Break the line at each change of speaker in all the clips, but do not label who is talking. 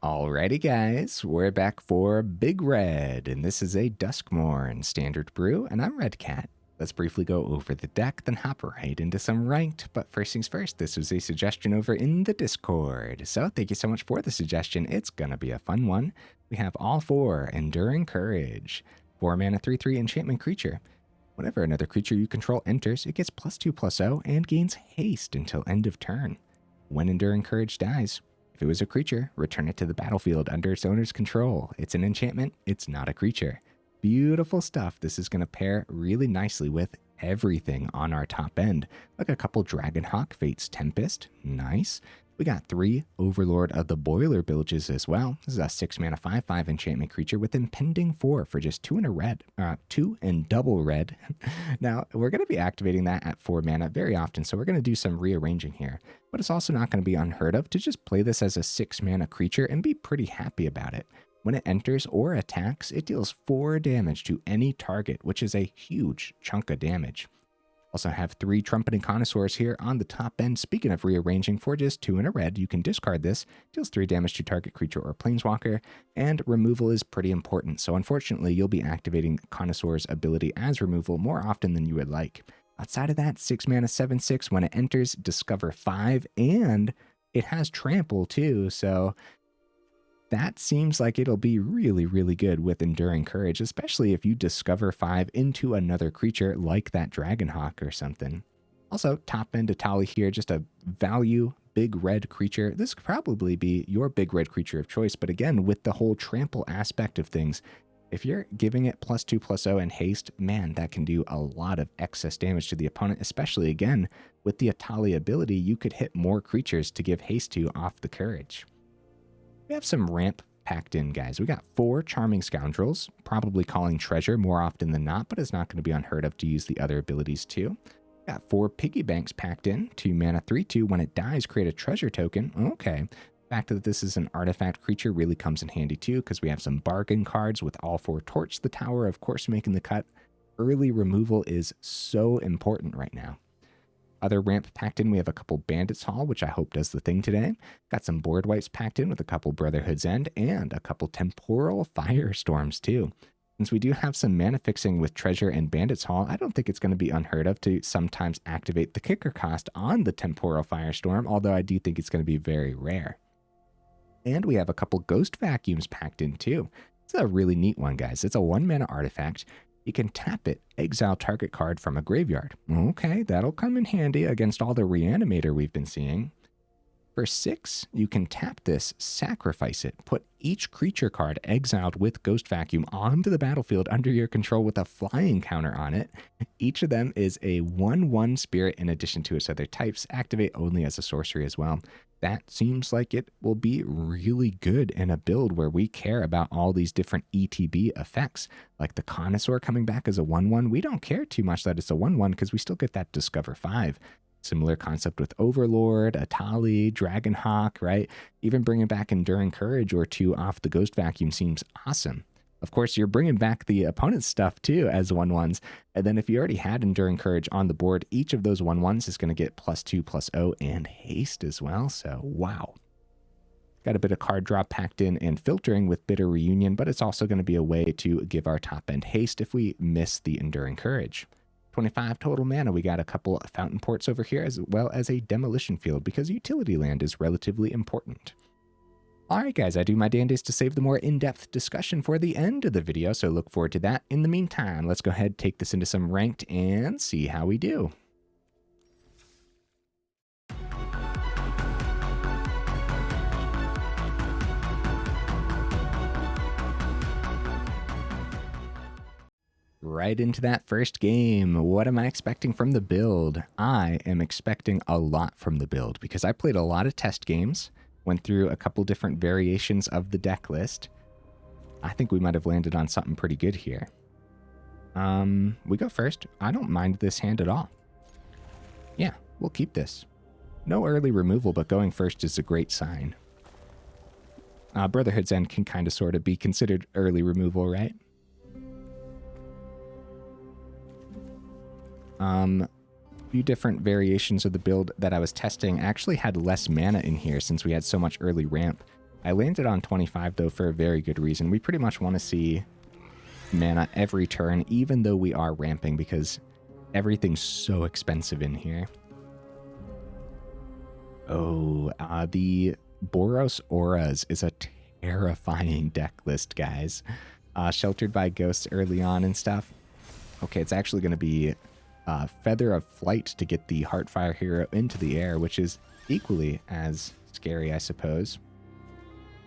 Alrighty guys, we're back for Big Red, and this is a Duskmourn standard brew, and I'm Red Cat. Let's briefly go over the deck, then hop right into some ranked, but first things first, this was a suggestion over in the Discord, so thank you so much for the suggestion. It's gonna be a fun one. We have all 4 Enduring Courage, 4 mana 3/3 enchantment creature. Whenever another creature you control enters, it gets +2/+0 and gains haste until end of turn. When Enduring Courage dies, if it was a creature, return it to the battlefield under its owner's control. It's an enchantment, it's not a creature. Beautiful stuff. This is going to pair really nicely with everything on our top end. Like a couple Dragonhawk, Fate's Tempest, nice. We got 3 Overlord of the Boilerbilges as well. This is a 6 mana 5/5 enchantment creature with impending 4 for just 2 and a red, 2 and double red. Now, we're going to be activating that at 4 mana very often, so we're going to do some rearranging here. But it's also not going to be unheard of to just play this as a 6 mana creature and be pretty happy about it. When it enters or attacks, it deals 4 damage to any target, which is a huge chunk of damage. Also have 3 Trumpeting Carnosaurs here on the top end. Speaking of rearranging, for just 2 and a red, you can discard this. Deals 3 damage to target creature or planeswalker, and removal is pretty important. So unfortunately, you'll be activating Carnosaur's ability as removal more often than you would like. Outside of that, 6 mana 7/6, when it enters, discover 5, and it has trample too, so that seems like it'll be really, really good with Enduring Courage, especially if you discover 5 into another creature like that Dragonhawk or something. Also, top end Etali here, just a value big red creature. This could probably be your big red creature of choice, but again, with the whole trample aspect of things, if you're giving it +2/+0 and haste, man, that can do a lot of excess damage to the opponent, especially again, with the Etali ability, you could hit more creatures to give haste to off the courage. We have some ramp packed in, guys. We got 4 Charming Scoundrels, probably calling treasure more often than not, but it's not going to be unheard of to use the other abilities too. We got 4 Piggy Banks packed in, 2 mana 3/2. When it dies, create a treasure token. Okay. The fact that this is an artifact creature really comes in handy too, because we have some bargain cards with all 4 Torch the Tower, of course, making the cut. Early removal is so important right now. Other ramp packed in, we have a couple Bandits Hall, which I hope does the thing today. Got some board wipes packed in with a couple Brotherhood's End and a couple Temporal Firestorms too. Since we do have some mana fixing with Treasure and Bandits Hall, I don't think it's going to be unheard of to sometimes activate the kicker cost on the Temporal Firestorm, although I do think it's going to be very rare. And we have a couple Ghost Vacuums packed in too. It's a really neat one, guys. It's a 1 mana artifact. You can tap it, exile target card from a graveyard. Okay, that'll come in handy against all the Reanimator we've been seeing. For 6, you can tap this, sacrifice it, put each creature card exiled with Ghost Vacuum onto the battlefield under your control with a flying counter on it. Each of them is a 1/1 spirit in addition to its other types, activate only as a sorcery as well. That seems like it will be really good in a build where we care about all these different ETB effects. Like the Carnosaur coming back as a 1/1, we don't care too much that it's a 1/1 because we still get that Discover 5. Similar concept with Overlord, Etali, Dragonhawk, right? Even bringing back Enduring Courage or 2 off the Ghost Vacuum seems awesome. Of course, you're bringing back the opponent's stuff too as 1/1s. And then if you already had Enduring Courage on the board, each of those 1/1s is going to get +2/+0 and haste as well. So, wow. Got a bit of card drop packed in and filtering with Bitter Reunion, but it's also going to be a way to give our top end haste if we miss the Enduring Courage. 25 total mana. We got a couple of Fountainports over here as well as a Demolition Field because utility land is relatively important. Alright guys, I do my damnedest to save the more in-depth discussion for the end of the video, so look forward to that. In the meantime, let's go ahead, take this into some ranked, and see how we do. Right into that first game. What am I expecting from the build? I am expecting a lot from the build because I played a lot of test games, went through a couple different variations of the deck list. I think we might have landed on something pretty good here. We go first. I don't mind this hand at all. Yeah, we'll keep this. No early removal, but going first is a great sign. Brotherhood's End can kind of sort of be considered early removal, right? Few different variations of the build that I was testing actually had less mana in here since we had so much early ramp. I landed on 25 though for a very good reason. We pretty much want to see mana every turn, even though we are ramping, because everything's so expensive in here. Oh, the Boros Auras is a terrifying deck list, guys. Sheltered by Ghosts early on and stuff. Okay, it's actually going to be Feather of Flight to get the Heartfire hero into the air, which is equally as scary, I suppose.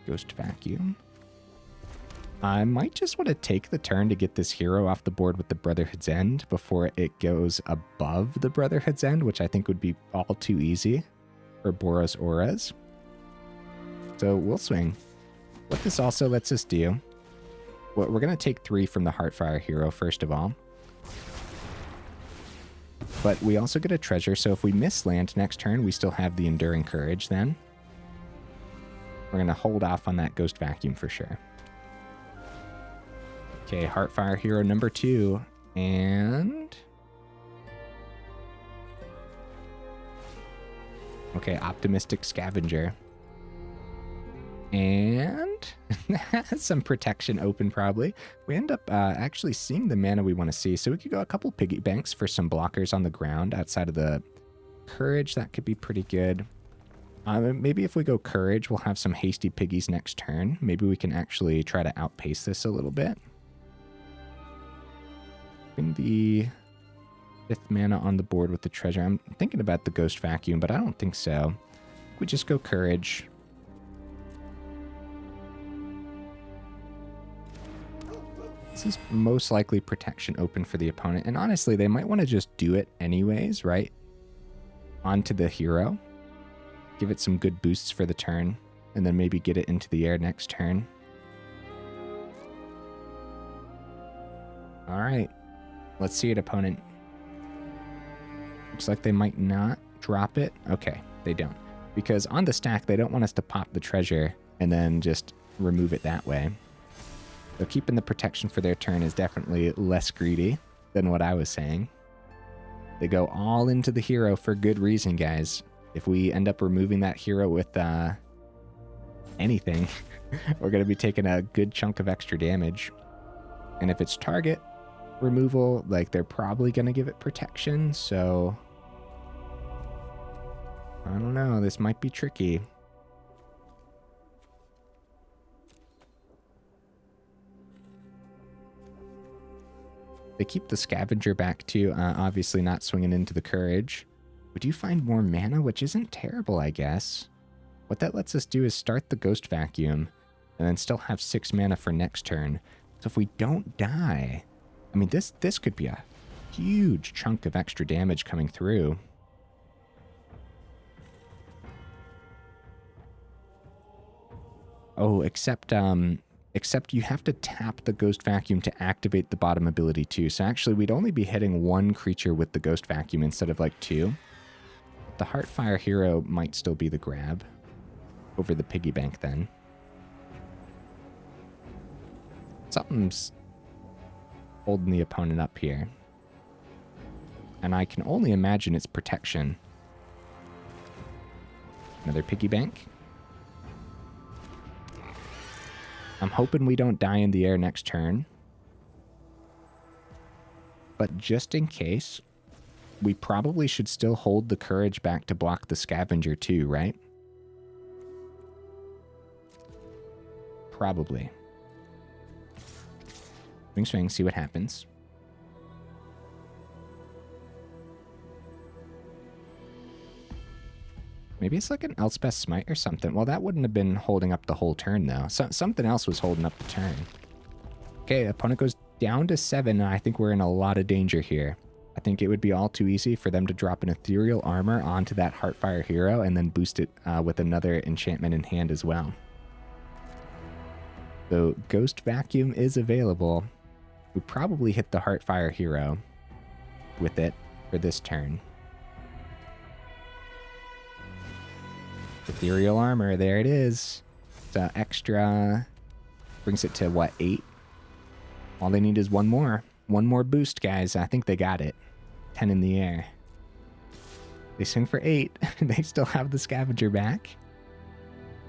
Ghost Vacuum. I might just want to take the turn to get this hero off the board with the Brotherhood's End before it goes above the Brotherhood's End, which I think would be all too easy for Boros Auras. So we'll swing. What this also lets us do, well, we're going to take 3 from the Heartfire hero first of all. But we also get a treasure, so if we miss land next turn, we still have the Enduring Courage then. We're going to hold off on that Ghost Vacuum for sure. Okay, Heartfire hero number 2, and... okay, Optimistic Scavenger. And some protection open probably. We end up actually seeing the mana we want to see. So we could go a couple Piggy Banks for some blockers on the ground outside of the Courage. That could be pretty good. Maybe if we go Courage, we'll have some Hasty Piggies next turn. Maybe we can actually try to outpace this a little bit. In the 5th mana on the board with the treasure. I'm thinking about the Ghost Vacuum, but I don't think so. We just go Courage. This is most likely protection open for the opponent. And honestly, they might want to just do it anyways, right? Onto the hero. Give it some good boosts for the turn. And then maybe get it into the air next turn. Alright. Let's see it, opponent. Looks like they might not drop it. Okay, they don't. Because on the stack, they don't want us to pop the treasure and then just remove it that way. So keeping the protection for their turn is definitely less greedy than what I was saying. They go all into the hero for good reason, guys. If we end up removing that hero with anything, we're going to be taking a good chunk of extra damage. And if it's target removal, like, they're probably going to give it protection, so... I don't know, this might be tricky. They keep the Scavenger back too, obviously not swinging into the Courage. We do find more mana, which isn't terrible, I guess. What that lets us do is start the Ghost Vacuum, and then still have 6 mana for next turn. So if we don't die... I mean, this could be a huge chunk of extra damage coming through. Oh, except you have to tap the Ghost Vacuum to activate the bottom ability too. So actually, we'd only be hitting 1 creature with the Ghost Vacuum instead of like 2. The Heartfire hero might still be the grab over the Piggy Bank then. Something's holding the opponent up here. And I can only imagine it's protection. Another Piggy Bank. I'm hoping we don't die in the air next turn. But just in case, we probably should still hold the Courage back to block the Scavenger too, right? Probably. Swing, swing, see what happens. Maybe it's like an Elspeth Smite or something. Well, that wouldn't have been holding up the whole turn, though. Something else was holding up the turn. Okay, opponent goes down to 7, and I think we're in a lot of danger here. I think it would be all too easy for them to drop an Ethereal Armor onto that Heartfire hero and then boost it with another enchantment in hand as well. So Ghost Vacuum is available. We probably hit the Heartfire hero with it for this turn. Ethereal Armor, there it is. So extra brings it to what, 8? All they need is one more. One more boost, guys. I think they got it. 10 in the air. They swing for 8. They still have the Scavenger back.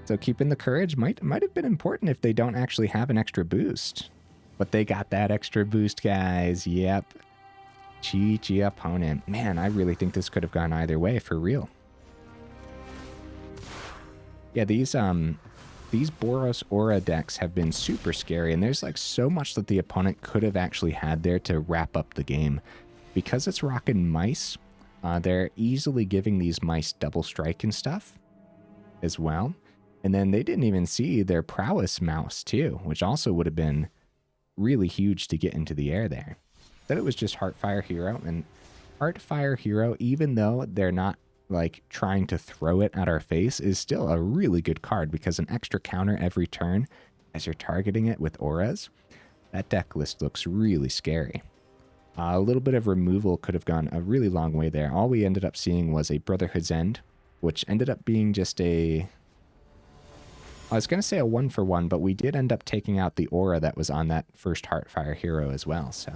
So keeping the courage might have been important if they don't actually have an extra boost. But they got that extra boost, guys. Yep. GG opponent. Man, I really think this could have gone either way, for real. Yeah, these Boros Aura decks have been super scary, and there's like so much that the opponent could have actually had there to wrap up the game. Because it's rocking mice, they're easily giving these mice double strike and stuff as well. And then they didn't even see their prowess mouse too, which also would have been really huge to get into the air there. Then it was just Heartfire Hero, and Heartfire Hero, even though they're not like trying to throw it at our face, is still a really good card because an extra counter every turn as you're targeting it with auras. That deck list looks really scary. A little bit of removal could have gone a really long way there. All we ended up seeing was a Brotherhood's End, which ended up being just a... I was going to say a 1-for-1, but we did end up taking out the aura that was on that first Heartfire Hero as well, so...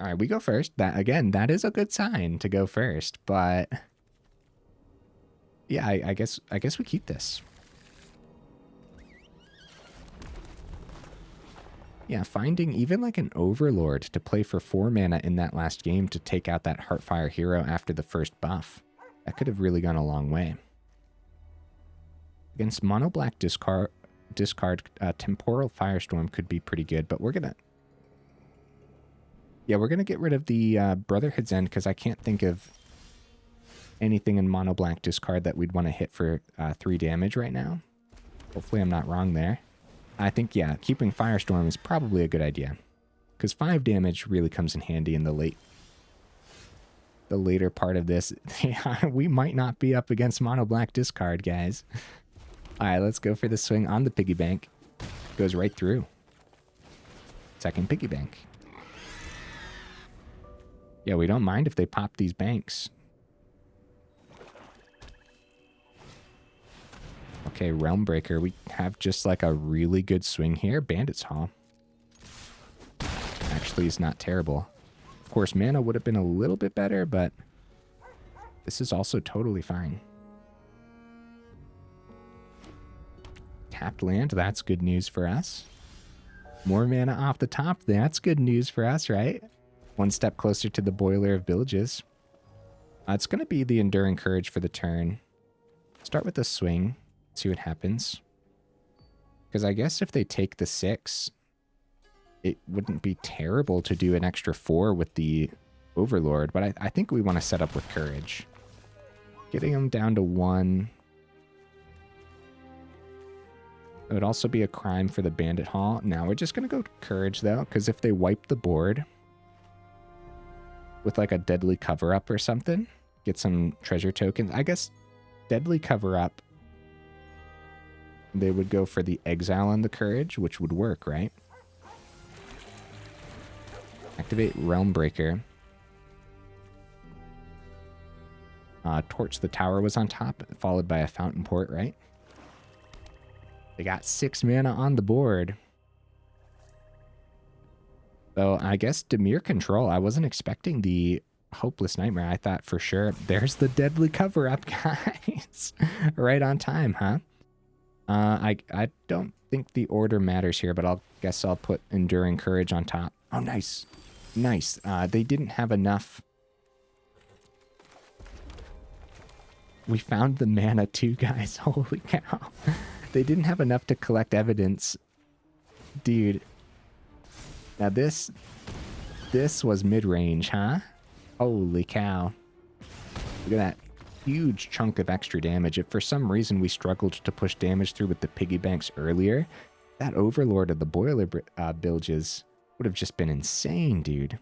All right, we go first. That, again, that is a good sign to go first, but... Yeah, I guess we keep this. Yeah, finding even like an Overlord to play for 4 mana in that last game to take out that Heartfire Hero after the first buff. That could have really gone a long way. Against Mono Black discard Temporal Firestorm could be pretty good, but we're gonna get rid of the Brotherhood's End because I can't think of anything in Mono Black discard that we'd want to hit for 3 damage right now. Hopefully I'm not wrong there. I think, yeah, keeping Firestorm is probably a good idea. Because 5 damage really comes in handy in the later part of this. We might not be up against Mono Black discard, guys. Alright, let's go for the swing on the Piggy Bank. Goes right through. Second Piggy Bank. Yeah, we don't mind if they pop these banks. Okay, Realm Breaker. We have just like a really good swing here. Bandit's Hall. Actually, is not terrible. Of course, mana would have been a little bit better, but this is also totally fine. Tapped land, that's good news for us. More mana off the top, that's good news for us, right? One step closer to the Boilerbilges. It's going to be the Enduring Courage for the turn. Start with the swing. See what happens. Because I guess if they take the 6, it wouldn't be terrible to do an extra 4 with the Overlord, but I think we want to set up with Courage. Getting them down to 1. It would also be a crime for the Bandit Hall. Now we're just going to go Courage though, because if they wipe the board with like a Deadly Cover-Up or something, get some treasure tokens. I guess Deadly Cover-Up, they would go for the Exile on the Courage, which would work, right? Activate Realm Breaker. Torch the Tower was on top, followed by a Fountainport, right? They got 6 mana on the board. So I guess Dimir Control. I wasn't expecting the Hopeless Nightmare. I thought for sure there's the Deadly Cover-Up, guys. Right on time, huh? I don't think the order matters here, but I guess I'll put Enduring Courage on top. Oh, nice. Nice. They didn't have enough. We found the mana too, guys. Holy cow. They didn't have enough to collect evidence. Dude. Now this was mid-range, huh? Holy cow. Look at that huge chunk of extra damage. If for some reason we struggled to push damage through with the Piggy Banks earlier, that Overlord of the Boilerbilges would have just been insane, dude.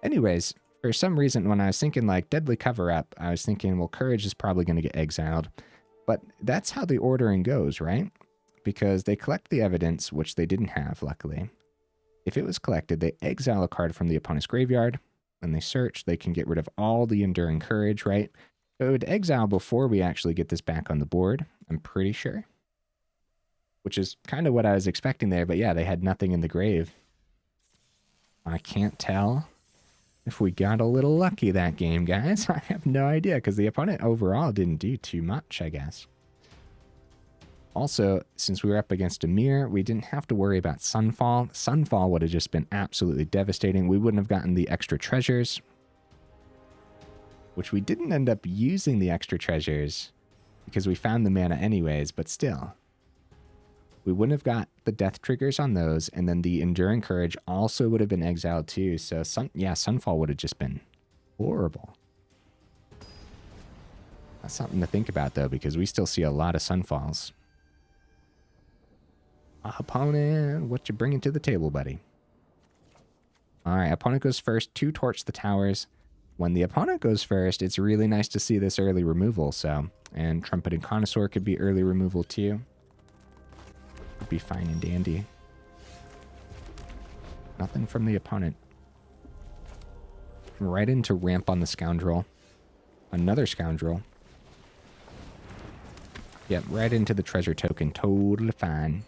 Anyways, for some reason, when I was thinking like Deadly Cover-Up, I was thinking, well, Courage is probably going to get exiled. But that's how the ordering goes, right? Because they collect the evidence, which they didn't have, luckily. If it was collected, they exile a card from the opponent's graveyard. When they search, they can get rid of all the Enduring Courage, right? So it would exile before we actually get this back on the board, I'm pretty sure. Which is kind of what I was expecting there, but yeah, they had nothing in the grave. I can't tell. if we got a little lucky that game, guys. I have no idea, because the opponent overall didn't do too much, I guess. Also, since we were up against a mirror, we didn't have to worry about Sunfall. Sunfall would have just been absolutely devastating. We wouldn't have gotten the extra treasures, which we didn't end up using the extra treasures because we found the mana anyways, but still. We wouldn't have got the death triggers on those, and then the Enduring Courage also would have been exiled too. So, Sunfall would have just been horrible. That's something to think about, though, because we still see a lot of Sunfalls. Opponent, what you bringing to the table, buddy? All right, opponent goes first to torch the towers. When the opponent goes first, it's really nice to see this early removal. So, and Trumpeting Carnosaur could be early removal too. Would be fine and dandy. Nothing from the opponent. Right into ramp on the Scoundrel. Another Scoundrel. Yep, right into the treasure token. Totally fine.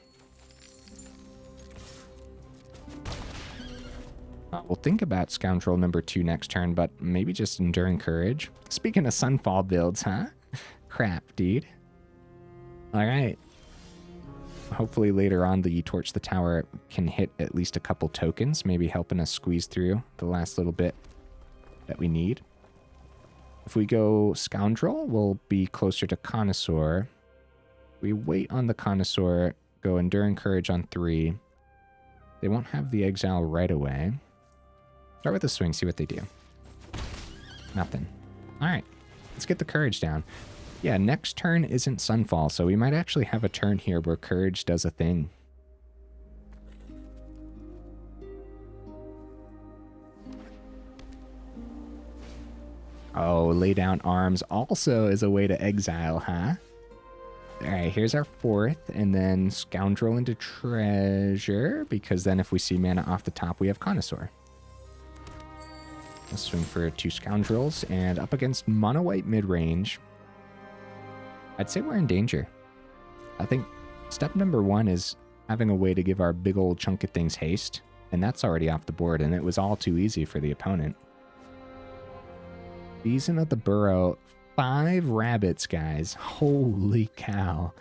We'll think about Scoundrel number 2 next turn, but maybe just Enduring Courage. Speaking of Sunfall builds, huh? Crap, dude. Alright. Hopefully later on the Torch the Tower can hit at least a couple tokens, maybe helping us squeeze through the last little bit that we need. If we go Scoundrel, we'll be closer to Connoisseur. We wait on the Connoisseur, go Enduring Courage on 3. They won't have the exile right away. Start with the swing, see what they do. Nothing. Alright, let's get the Courage down. Yeah, next turn isn't Sunfall, so we might actually have a turn here where Courage does a thing. Oh, lay down arms also is a way to exile, huh? Alright, here's our 4th, and then Scoundrel into Treasure, because then if we see mana off the top, we have Connoisseur. Let's swing for 2 Scoundrels, and up against Mono White Midrange. I'd say we're in danger. I think step number 1 is having a way to give our big old chunk of things haste, and that's already off the board, and it was all too easy for the opponent. Season of the Burrow. 5 rabbits, guys. Holy cow.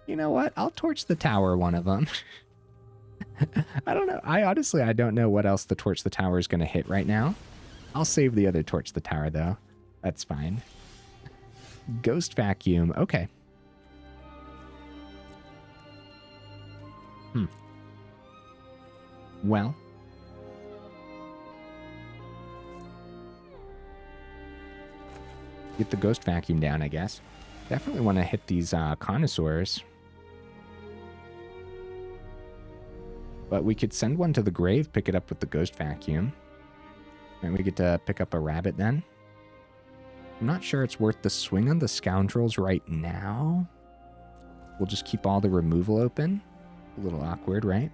You know what? I'll torch the tower one of them. I don't know. I don't know what else the torch the tower is going to hit right now. I'll save the other torch the tower, though. That's fine. Ghost Vacuum. Okay. Well. Get the Ghost Vacuum down, I guess. Definitely want to hit these Connoisseurs. But we could send one to the grave, pick it up with the Ghost Vacuum. And we get to pick up a rabbit then. I'm not sure it's worth the swing on the Scoundrels right now. We'll just keep all the removal open. A little awkward, right?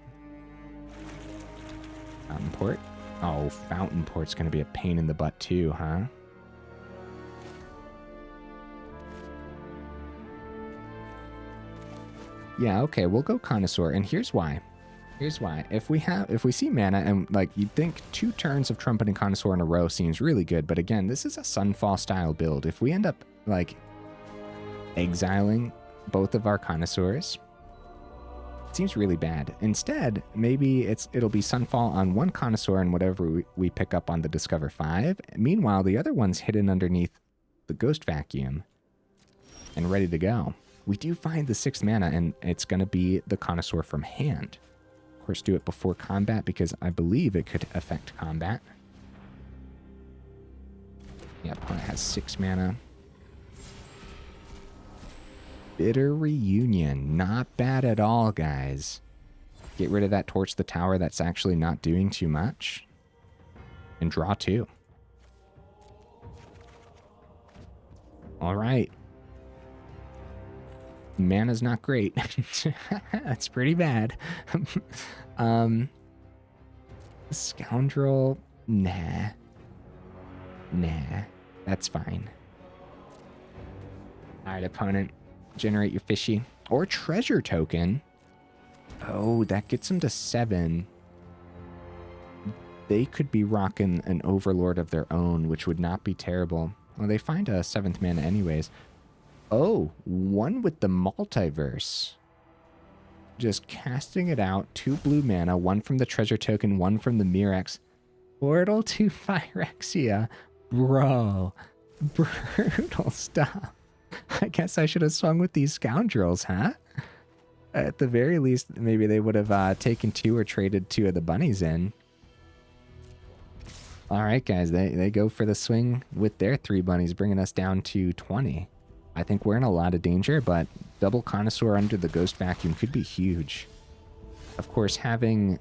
Fountainport. Oh, Fountainport's going to be a pain in the butt too, huh? Yeah, okay, we'll go Connoisseur, and here's why. Here's why. If we see mana, and like you'd think 2 turns of Trumpeting Carnosaur in a row seems really good, but again, this is a Sunfall style build. If we end up like exiling both of our Connoisseurs, it seems really bad. Instead, maybe it'll be Sunfall on 1 Connoisseur and whatever we pick up on the Discover 5. Meanwhile, the other one's hidden underneath the Ghost Vacuum and ready to go. We do find the 6th mana, and it's going to be the Connoisseur from hand. Of course, do it before combat, because I believe it could affect combat. Yeah, opponent has 6 mana. Bitter Reunion. Not bad at all, guys. Get rid of that Torch the Tower that's actually not doing too much. And draw 2. All right. Mana's not great. That's pretty bad. Scoundrel, nah. That's fine. Alright, opponent. Generate your fishy. Or treasure token. Oh, that gets him to 7. they could be rocking an Overlord of their own, which would not be terrible. Well, they find a 7th mana anyways. Oh, one with the Multiverse. Just casting it out. 2 blue mana, 1 from the treasure token, 1 from the Mirex. Portal to Phyrexia. Bro. Brutal stuff. I guess I should have swung with these scoundrels, huh? At the very least, maybe they would have taken 2 or traded 2 of the bunnies in. All right, guys, they go for the swing with their 3 bunnies, bringing us down to 20. I think we're in a lot of danger, but double Connoisseur under the Ghost Vacuum could be huge. Of course, having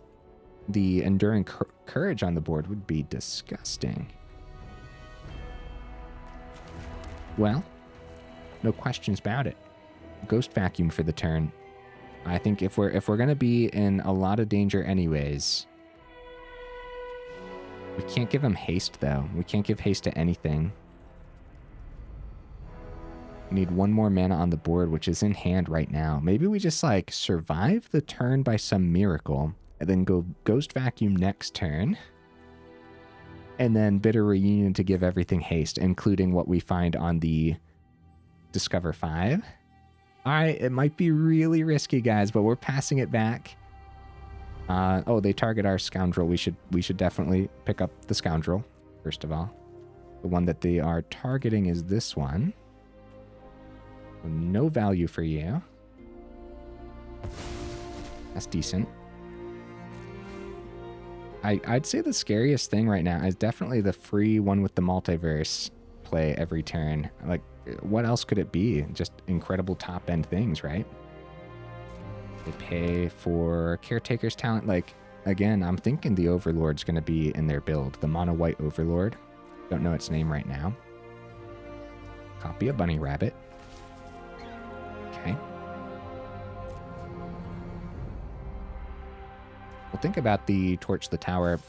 the Enduring Courage on the board would be disgusting. Well, no questions about it. Ghost Vacuum for the turn. I think if we're going to be in a lot of danger anyways, we can't give him haste though. We can't give haste to anything. We need 1 more mana on the board, which is in hand right now. Maybe we just like survive the turn by some miracle and then go Ghost Vacuum next turn. And then Bitter Reunion to give everything haste, including what we find on the Discover 5. All right, it might be really risky, guys, but we're passing it back. Oh, they target our Scoundrel. We should definitely pick up the Scoundrel, first of all. The one that they are targeting is this one. No value for you. That's decent. I'd say the scariest thing right now is definitely the free one with the Multiverse play every turn. Like, what else could it be? Just incredible top-end things, right? They pay for Caretaker's talent. Like, again, I'm thinking the Overlord's going to be in their build. The mono-white Overlord. Don't know its name right now. Copy a bunny rabbit. Okay. We'll think about the Torch the Tower,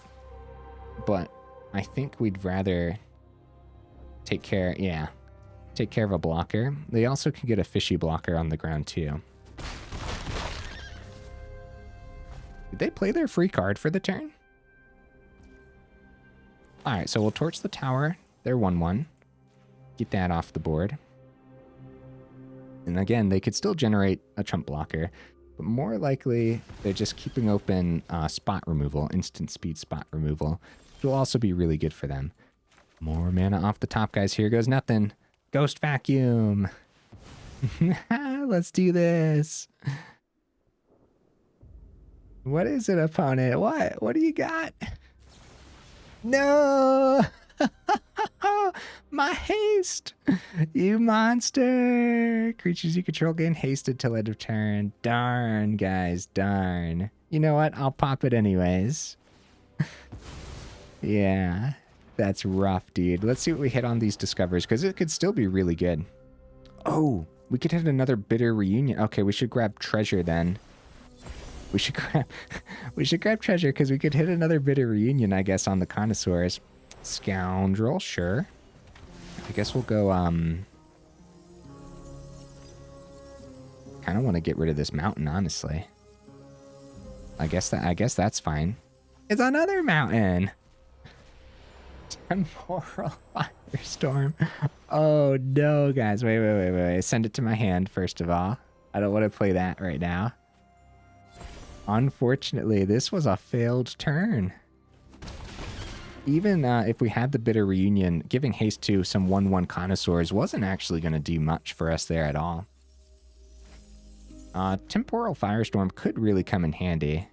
but I think we'd rather take care of a blocker. They also can get a fishy blocker on the ground too. Did they play their free card for the turn? Alright, so we'll Torch the Tower. They're 1/1. Get that off the board. And again, they could still generate a Trump blocker, but more likely they're just keeping open spot removal, instant speed spot removal, which will also be really good for them. More mana off the top, guys. Here goes nothing. Ghost Vacuum. Let's do this. What is it, opponent? What do you got? No! My haste! You monster! Creatures you control gain hasted till end of turn. Darn, guys, darn. You know what? I'll pop it anyways. Yeah, that's rough, dude. Let's see what we hit on these Discovers, because it could still be really good. Oh, we could hit another Bitter Reunion. Okay, we should grab Treasure then. We should grab Treasure, because we could hit another Bitter Reunion, I guess, on the Connoisseurs. Scoundrel, sure. I guess we'll go, kind of want to get rid of this mountain, honestly. I guess that's fine. It's another mountain! Temporal Firestorm. Oh, no, guys. Wait. Send it to my hand, first of all. I don't want to play that right now. Unfortunately, this was a failed turn. Even if we had the Bitter Reunion, giving haste to some 1/1 Connoisseurs wasn't actually going to do much for us there at all. Temporal Firestorm could really come in handy.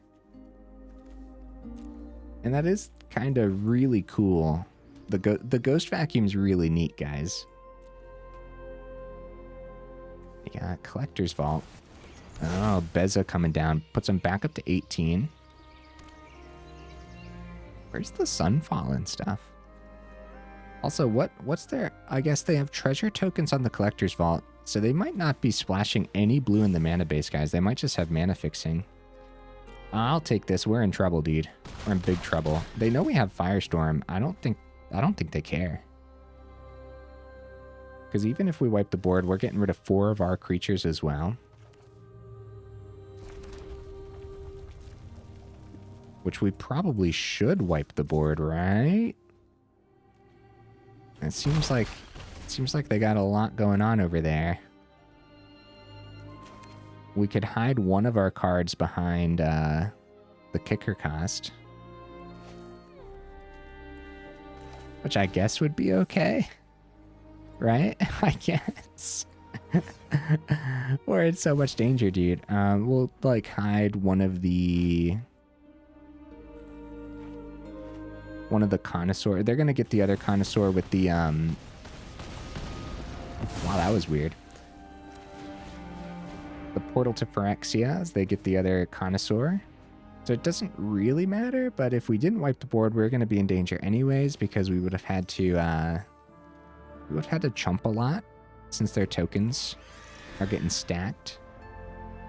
And that is kind of really cool. The Ghost Vacuum's really neat, guys. We got Collector's Vault. Oh, Beza coming down. Puts him back up to 18. Where's the Sunfall and stuff? Also, what's their... I guess they have treasure tokens on the Collector's Vault, so they might not be splashing any blue in the mana base, guys. They might just have mana fixing. I'll take this. We're in trouble, dude. We're in big trouble. They know we have Firestorm. I don't think they care. Because even if we wipe the board, we're getting rid of 4 of our creatures as well. which we probably should wipe the board, right? It seems like they got a lot going on over there. We could hide one of our cards behind the kicker cost, which I guess would be okay, right? I guess. We're in so much danger, dude. We'll like hide one of the Connoisseur. They're gonna get the other Connoisseur with the wow, that was weird. The Portal to Phyrexia, as they get the other Connoisseur. So it doesn't really matter, but if we didn't wipe the board, we're gonna be in danger anyways, because we would have had to chump a lot since their tokens are getting stacked.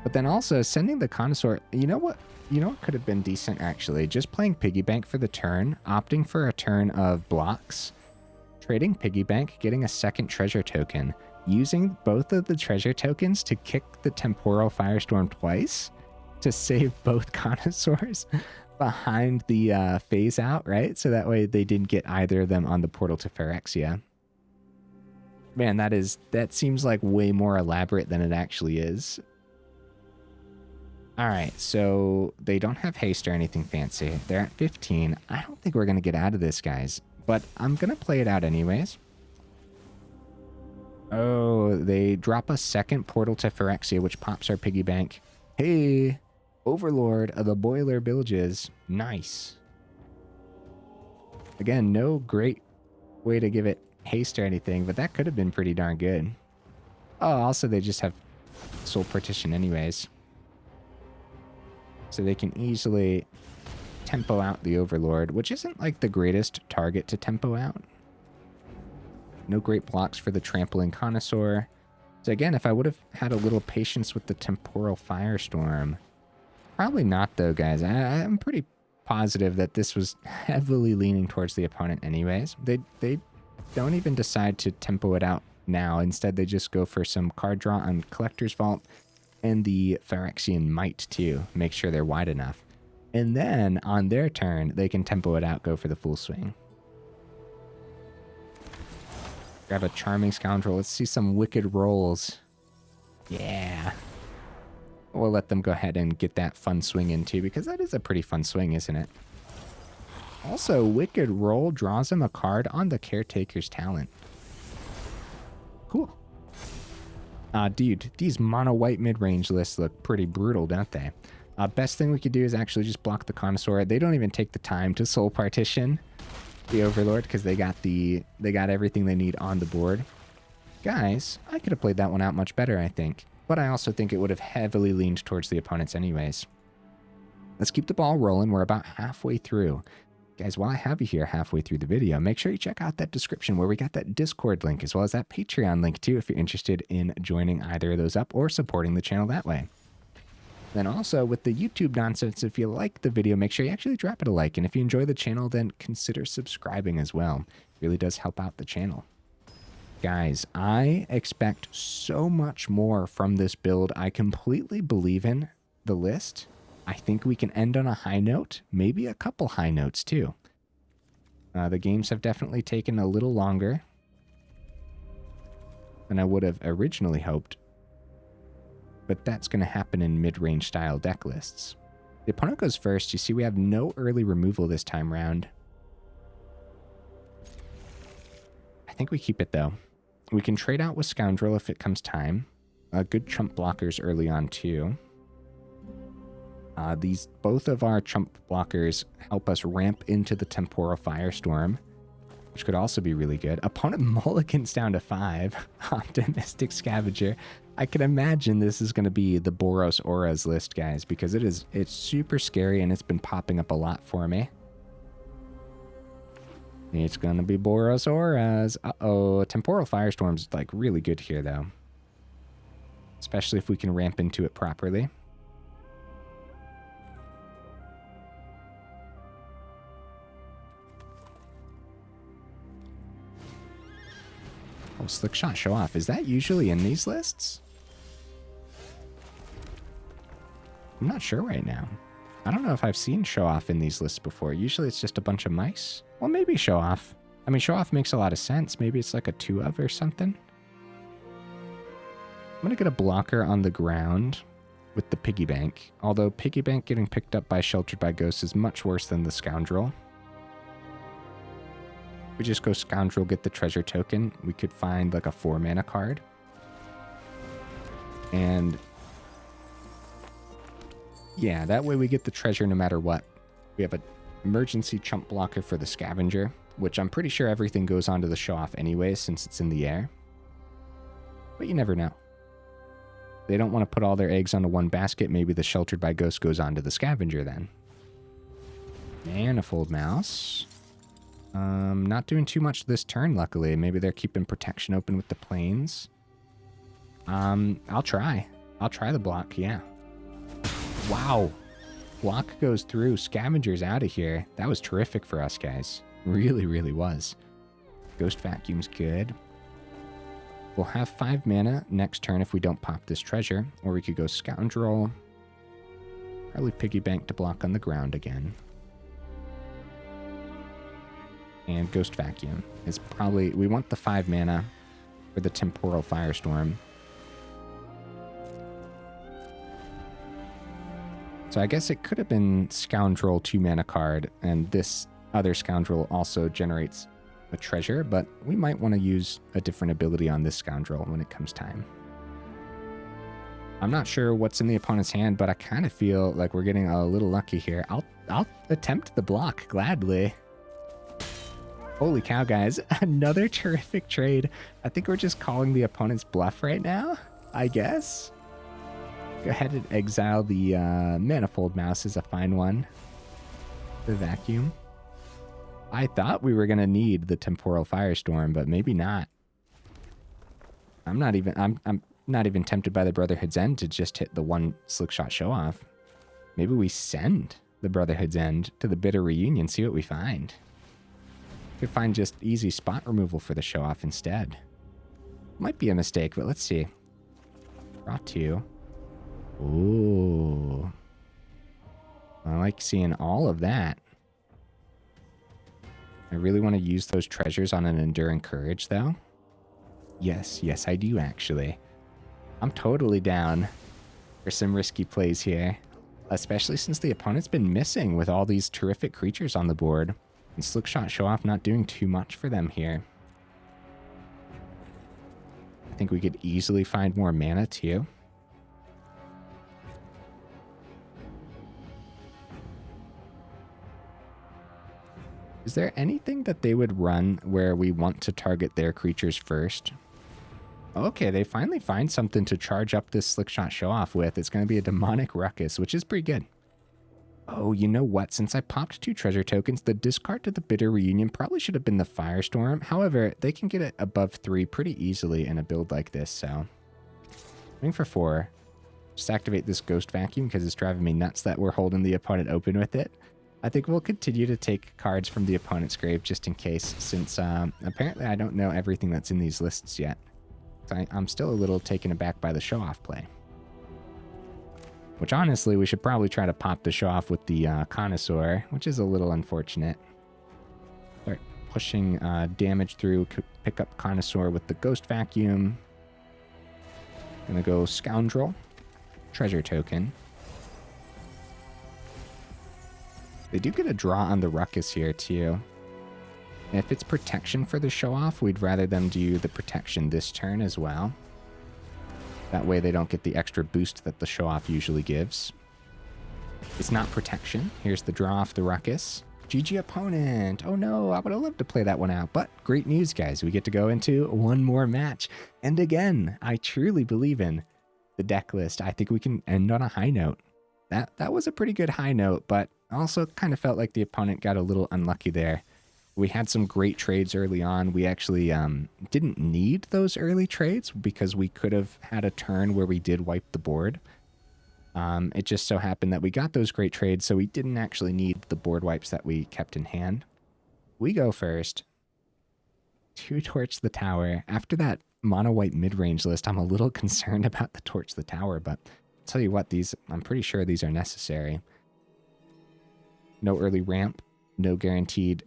But then also sending the Connoisseur, you know what could have been decent actually? Just playing Piggy Bank for the turn, opting for a turn of blocks, trading Piggy Bank, getting a second treasure token, using both of the treasure tokens to kick the Temporal Firestorm twice to save both Connoisseurs behind the phase out, right? So that way they didn't get either of them on the Portal to Phyrexia. Man, that seems like way more elaborate than it actually is. All right, so they don't have haste or anything fancy. They're at 15. I don't think we're going to get out of this, guys, but I'm going to play it out anyways. Oh, they drop a second Portal to Phyrexia, which pops our Piggy Bank. Hey, Overlord of the Boilerbilges. Nice. Again, no great way to give it haste or anything, but that could have been pretty darn good. Oh, also they just have Soul Partition anyways, so they can easily tempo out the Overlord, which isn't like the greatest target to tempo out. No great blocks for the Trampling Connoisseur. So again, if I would have had a little patience with the Temporal Firestorm. Probably not though, guys. I'm pretty positive that this was heavily leaning towards the opponent anyways. They don't even decide to tempo it out now. Instead, they just go for some card draw on Collector's Vault and the Phyrexian Might too. Make sure they're wide enough. And then on their turn, they can tempo it out, go for the full swing. Grab a Charming Scoundrel. Let's see some wicked rolls. Yeah. We'll let them go ahead and get that fun swing in too, because that is a pretty fun swing, isn't it? Also, Wicked Roll draws him a card on the Caretaker's Talent. Cool. Dude, these mono-white mid-range lists look pretty brutal, don't they? Best thing we could do is actually just block the Connoisseur. They don't even take the time to Soul Partition the Overlord because they got everything they need on the board. Guys, I could have played that one out much better, I think. But I also think it would have heavily leaned towards the opponents anyways. Let's keep the ball rolling. We're about halfway through. Guys, while I have you here halfway through the video, make sure you check out that description where we got that Discord link as well as that Patreon link too if you're interested in joining either of those up or supporting the channel that way. Then also with the YouTube nonsense, if you like the video, make sure you actually drop it a like. And if you enjoy the channel, then consider subscribing as well. It really does help out the channel. Guys, I expect so much more from this build. I completely believe in the list. I think we can end on a high note, maybe a couple high notes too. The games have definitely taken a little longer than I would have originally hoped, but that's going to happen in mid-range style deck lists. The opponent goes first. You see we have no early removal this time round. I think we keep it though. We can trade out with Scoundrel if it comes time. Good chump blockers early on too. Both of our chump blockers help us ramp into the Temporal Firestorm, which could also be really good. Opponent mulligans down to 5. Optimistic Scavenger. I can imagine this is going to be the Boros Auras list, guys, because it's super scary and it's been popping up a lot for me. It's going to be Boros Auras. Uh-oh. Temporal Firestorm's like really good here, though. Especially if we can ramp into it properly. Oh, Slick Shot, show off. Is that usually in these lists? I'm not sure right now. I don't know if I've seen Show Off in these lists before. Usually it's just a bunch of mice. Well, maybe Show Off. I mean, Show Off makes a lot of sense. Maybe it's like a 2 of or something. I'm going to get a blocker on the ground with the Piggy Bank. Although Piggy Bank getting picked up by Sheltered by Ghosts is much worse than the Scoundrel. We just go Scoundrel, get the treasure token. We could find like a 4 mana card. And yeah, that way we get the treasure no matter what. We have an emergency chump blocker for the Scavenger, which I'm pretty sure everything goes onto the Show Off anyway since it's in the air. But you never know. They don't want to put all their eggs onto one basket. Maybe the Sheltered by Ghost goes onto the Scavenger then. Manifold Mouse. Not doing too much this turn, luckily. Maybe they're keeping protection open with the planes. I'll try. I'll try the block, yeah. Wow. Block goes through. Scavenger's out of here. That was terrific for us, guys. Really, really was. Ghost Vacuum's good. We'll have 5 mana next turn if we don't pop this treasure. Or we could go Scoundrel. Probably Piggy Bank to block on the ground again. And Ghost Vacuum is probably... We want the 5 mana for the Temporal Firestorm. So I guess it could have been Scoundrel 2 mana card, and this other Scoundrel also generates a treasure, but we might want to use a different ability on this Scoundrel when it comes time. I'm not sure what's in the opponent's hand, but I kind of feel like we're getting a little lucky here. I'll attempt the block gladly. Holy cow, guys. Another terrific trade. I think we're just calling the opponent's bluff right now, I guess. Go ahead and exile the Manifold Mouse is a fine one. The Vacuum. I thought we were going to need the Temporal Firestorm, but maybe not. I'm not even tempted by the Brotherhood's End to just hit the 1 Slickshot Show Off. Maybe we send the Brotherhood's End to the Bitter Reunion, see what we find. Could find just easy spot removal for the Show Off instead. Might be a mistake, but let's see. Draw 2. Ooh. I like seeing all of that. I really want to use those treasures on an Enduring Courage, though. Yes, I do, actually. I'm totally down for some risky plays here. Especially since the opponent's been missing with all these terrific creatures on the board. And Slickshot Show Off not doing too much for them here. I think we could easily find more mana, too. Is there anything that they would run where we want to target their creatures first? Okay, they finally find something to charge up this Slickshot Show Off with. It's going to be a Demonic Ruckus, which is pretty good. Oh, you know what? Since I popped 2 treasure tokens, the discard to the Bitter Reunion probably should have been the Firestorm. However, they can get it above 3 pretty easily in a build like this, so... Going for 4. Just activate this Ghost Vacuum because it's driving me nuts that we're holding the opponent open with it. I think we'll continue to take cards from the opponent's grave just in case, since apparently I don't know everything that's in these lists yet. So I'm still a little taken aback by the Show Off play. Which honestly, we should probably try to pop the Show Off with the Carnosaur, which is a little unfortunate. Start pushing damage through, pick up Carnosaur with the Ghost Vacuum. Gonna go Scoundrel, treasure token. They do get a draw on the Ruckus here too. And if it's protection for the Show Off, we'd rather them do the protection this turn as well. That way they don't get the extra boost that the Show Off usually gives. It's not protection. Here's the draw off the Ruckus. GG opponent. Oh no, I would have loved to play that one out. But great news, guys. We get to go into one more match. And again, I truly believe in the deck list. I think we can end on a high note. That was a pretty good high note, but also kind of felt like the opponent got a little unlucky there. We had some great trades early on. We actually didn't need those early trades because we could have had a turn where we did wipe the board. It just so happened that we got those great trades, so we didn't actually need the board wipes that we kept in hand. We go first. 2 Torch the Tower. After that mono-white mid-range list, I'm a little concerned about the Torch the Tower, but I'll tell you what, I'm pretty sure these are necessary. No early ramp. No guaranteed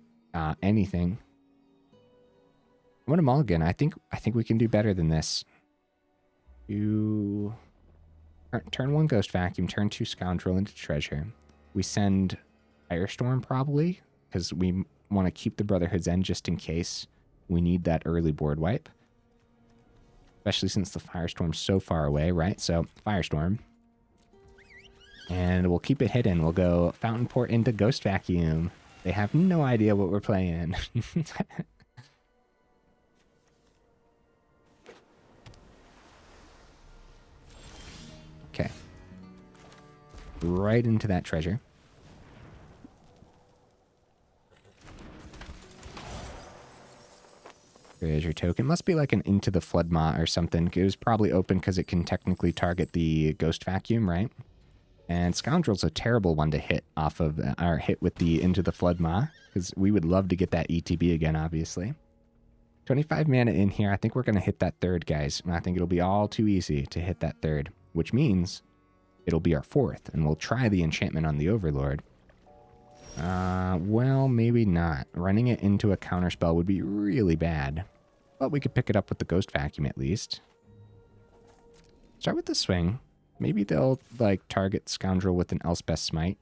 anything. I'm gonna mulligan. I think we can do better than this. You turn 1 Ghost Vacuum, turn 2 Scoundrel into Treasure. We send Firestorm probably, because we want to keep the Brotherhood's End just in case we need that early board wipe. Especially since the Firestorm's so far away, right? So, Firestorm. And we'll keep it hidden. We'll go Fountainport into Ghost Vacuum. They have no idea what we're playing. Okay. Right into that treasure. Treasure token. Must be like an Into the Flood Maw or something. It was probably open because it can technically target the Ghost Vacuum, right? And Scoundrel's a terrible one to hit off of, or hit with the Into the Flood Maw, because we would love to get that ETB again, obviously. 25 mana in here. I think we're going to hit that third, guys. And I think it'll be all too easy to hit that third, which means it'll be our fourth, and we'll try the enchantment on the Overlord. Well, maybe not. Running it into a counterspell would be really bad, but we could pick it up with the Ghost Vacuum at least. Start with the swing. Maybe they'll, like, target Scoundrel with an Elspeth Smite.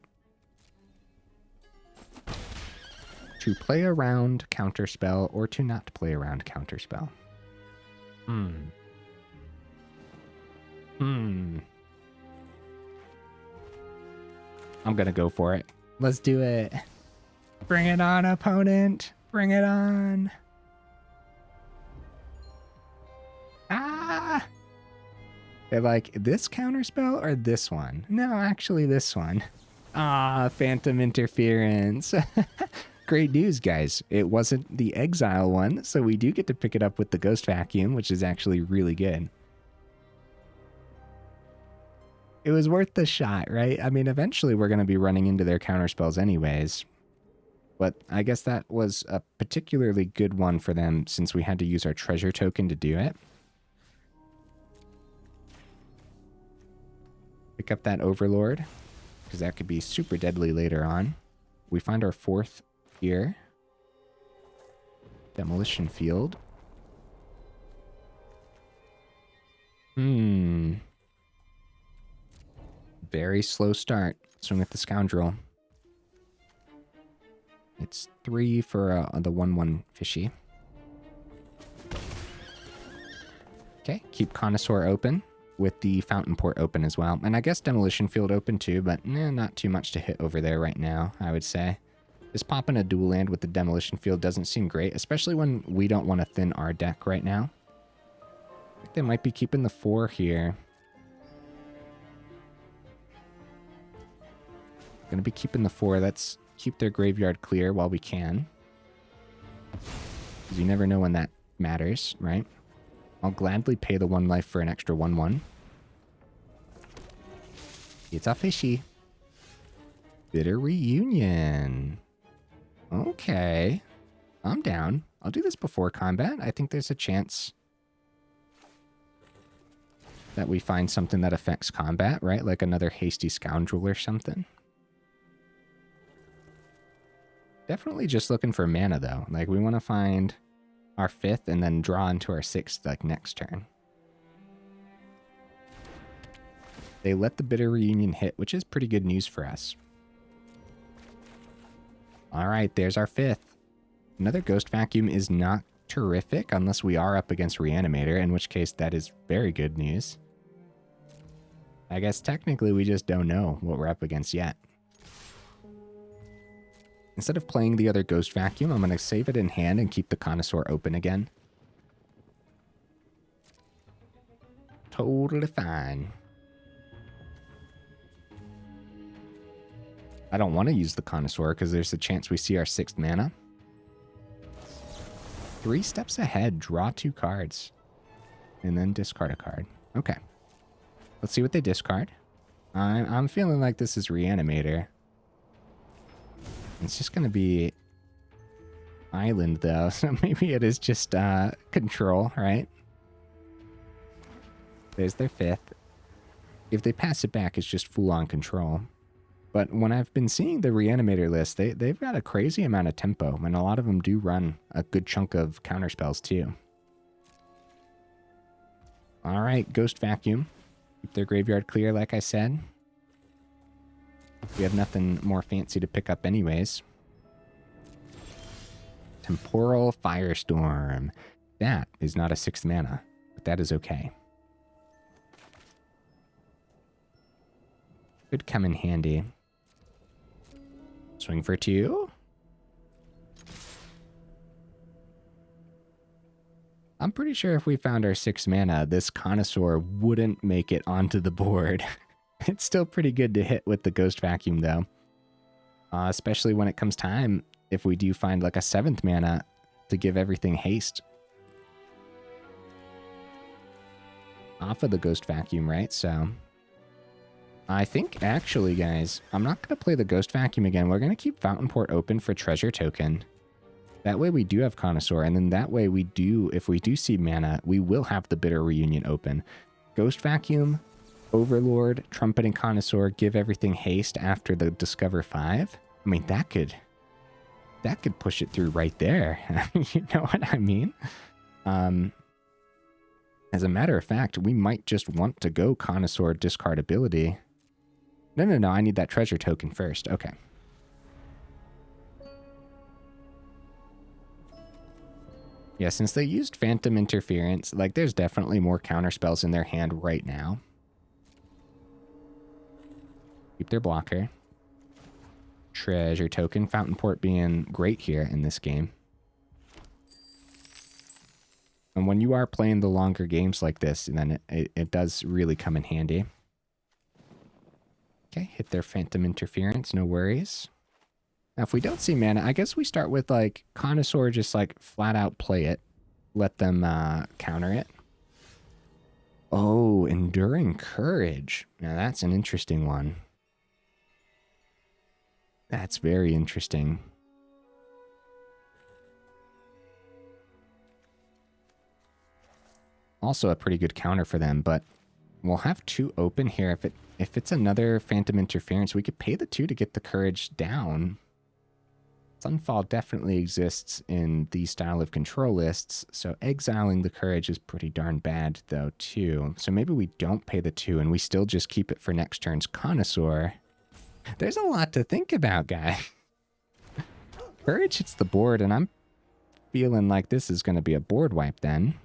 To play around counterspell or to not play around counterspell. I'm gonna go for it. Let's do it. Bring it on, opponent. Bring it on. Ah! They're like, this counterspell or this one? No, actually this one. Ah, Phantom Interference. Great news, guys. It wasn't the Exile one, so we do get to pick it up with the Ghost Vacuum, which is actually really good. It was worth the shot, right? I mean, eventually we're going to be running into their counterspells anyways. But I guess that was a particularly good one for them since we had to use our treasure token to do it. Pick up that Overlord, because that could be super deadly later on. We find our fourth here. Demolition Field. Very slow start. Swing with the Scoundrel. It's 3 for the 1/1 fishy. Okay, keep Carnosaur open with the Fountainport open as well. And I guess Demolition Field open too, but not too much to hit over there right now, I would say. Just popping a dual land with the Demolition Field doesn't seem great, especially when we don't want to thin our deck right now. I think they might be keeping the 4 here. Gonna be keeping the 4. Let's keep their graveyard clear while we can. Because you never know when that matters, right? I'll gladly pay the 1 life for an extra 1/1. It's a fishy. Bitter Reunion. Okay. I'm down. I'll do this before combat. I think there's a chance that we find something that affects combat, right? Like another Hasty Scoundrel or something. Definitely just looking for mana, though. Like, we want to find our 5th and then draw into our 6th, like, next turn. They let the Bitter Reunion hit, which is pretty good news for us. All right, there's our 5th. Another Ghost Vacuum is not terrific unless we are up against Reanimator, in which case that is very good news. I guess technically we just don't know what we're up against yet. Instead of playing the other Ghost Vacuum, I'm going to save it in hand and keep the Carnosaur open again. Totally fine. I don't want to use the Carnosaur because there's a chance we see our 6th mana. 3 steps ahead, draw 2 cards. And then discard a card. Okay. Let's see what they discard. I'm feeling like this is Reanimator. It's just going to be Island, though, so maybe it is just control, right? There's their 5th. If they pass it back, it's just full-on control. But when I've been seeing the Reanimator list, they've got a crazy amount of tempo, and a lot of them do run a good chunk of counterspells too. All right, Ghost Vacuum. Keep their graveyard clear, like I said. We have nothing more fancy to pick up anyways. Temporal Firestorm. That is not a 6th mana, but that is okay. Could come in handy. Swing for 2. I'm pretty sure if we found our 6 mana, this Connoisseur wouldn't make it onto the board. It's still pretty good to hit with the Ghost Vacuum, though. Especially when it comes time, if we do find like a 7th mana to give everything haste. Off of the Ghost Vacuum, right? So I think actually, guys, I'm not going to play the Ghost Vacuum again. We're going to keep Fountainport open for Treasure Token. That way we do have Connoisseur, and then that way we do, if we do see mana, we will have the Bitter Reunion open. Ghost Vacuum, Overlord, Trumpeting Carnosaur, give everything haste after the Discover 5. I mean, that could push it through right there. You know what I mean? As a matter of fact, we might just want to go Connoisseur discard ability. No, I need that treasure token first. Okay. Yeah, since they used Phantom Interference, like, there's definitely more counterspells in their hand right now. Keep their blocker. Treasure token. Fountainport being great here in this game. And when you are playing the longer games like this, then it does really come in handy. Okay, hit their Phantom Interference, no worries. Now, if we don't see mana, I guess we start with, like, Connoisseur, just, like, flat out play it. Let them counter it. Oh, Enduring Courage. Now, that's an interesting one. That's very interesting. Also a pretty good counter for them, but we'll have 2 open here. If it's another Phantom Interference, we could pay the 2 to get the Courage down. Sunfall definitely exists in these style of control lists, so exiling the Courage is pretty darn bad, though, too. So maybe we don't pay the 2, and we still just keep it for next turn's Connoisseur. There's a lot to think about, guy. Courage hits the board, and I'm feeling like this is going to be a board wipe, then.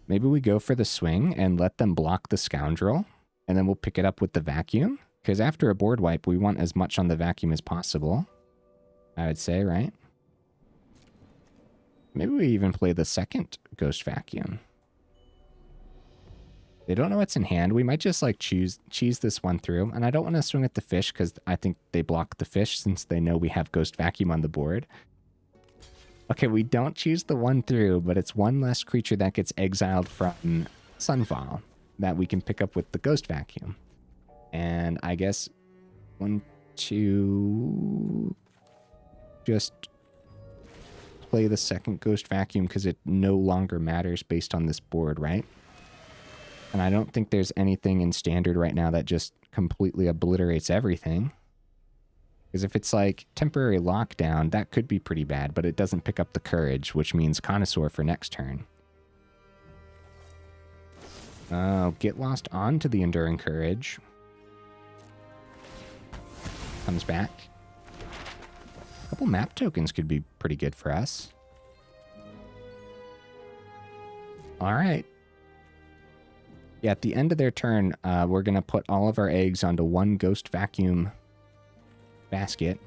Maybe we go for the swing and let them block the Scoundrel, and then we'll pick it up with the Vacuum. Because after a board wipe, we want as much on the Vacuum as possible, I would say, right? Maybe we even play the second Ghost Vacuum. They don't know what's in hand. We might just, like, cheese this one through. And I don't want to swing at the fish because I think they block the fish since they know we have Ghost Vacuum on the board. Okay, we don't choose the 1 through, but it's one less creature that gets exiled from Sunfall that we can pick up with the Ghost Vacuum. And I guess 1, 2... just play the second Ghost Vacuum because it no longer matters based on this board, right? And I don't think there's anything in Standard right now that just completely obliterates everything. Because if it's like temporary lockdown, that could be pretty bad, but it doesn't pick up the Courage, which means Connoisseur for next turn. Oh, get lost onto the Enduring Courage. Comes back. A couple map tokens could be pretty good for us. All right. Yeah, at the end of their turn, we're going to put all of our eggs onto one Ghost Vacuum basket.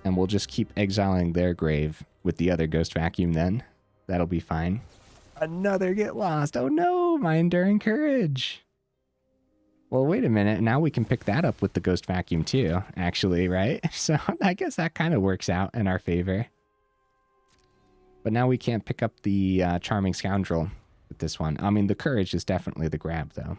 And we'll just keep exiling their grave with the other Ghost Vacuum then. That'll be fine. Another get lost. Oh no, my Enduring Courage. Well, wait a minute. Now we can pick that up with the Ghost Vacuum too, actually, right? So I guess that kind of works out in our favor. But now we can't pick up the Charming Scoundrel with this one. I mean, the Courage is definitely the grab, though.